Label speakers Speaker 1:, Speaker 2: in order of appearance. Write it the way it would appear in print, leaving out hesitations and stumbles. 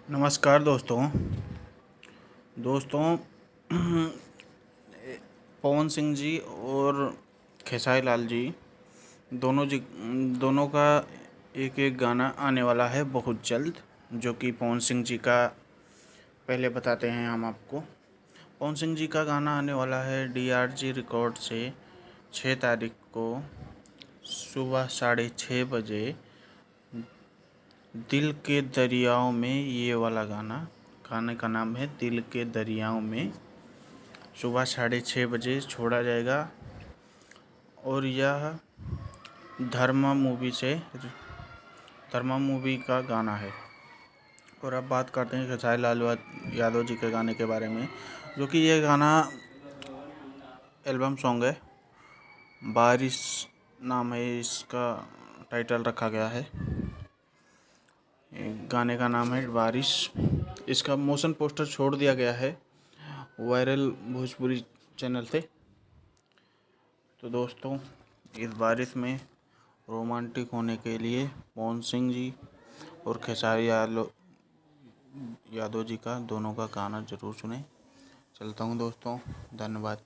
Speaker 1: नमस्कार दोस्तों। दोस्तों पवन सिंह जी और खेसारी लाल जी दोनों का एक एक गाना आने वाला है बहुत जल्द, जो कि पवन सिंह जी का पहले बताते हैं हम आपको। पवन सिंह जी का गाना आने वाला है DRG रिकॉर्ड से 6 तारीख को सुबह 6:30 बजे। दिल के दरियाओं में ये वाला गाने का नाम है दिल के दरियाओं में। सुबह 6:30 बजे छोड़ा जाएगा और यह धर्मा मूवी का गाना है। और अब बात करते हैं खेसारी लाल यादव जी के गाने के बारे में, जो कि ये गाना एल्बम सॉन्ग है। बारिश नाम है इसका, टाइटल रखा गया है। गाने का नाम है बारिश। इसका मोशन पोस्टर छोड़ दिया गया है वायरल भोजपुरी चैनल से। तो दोस्तों, इस बारिश में रोमांटिक होने के लिए पवन सिंह जी और खेसारी यादव जी का दोनों का गाना ज़रूर सुनें। चलता हूँ दोस्तों, धन्यवाद।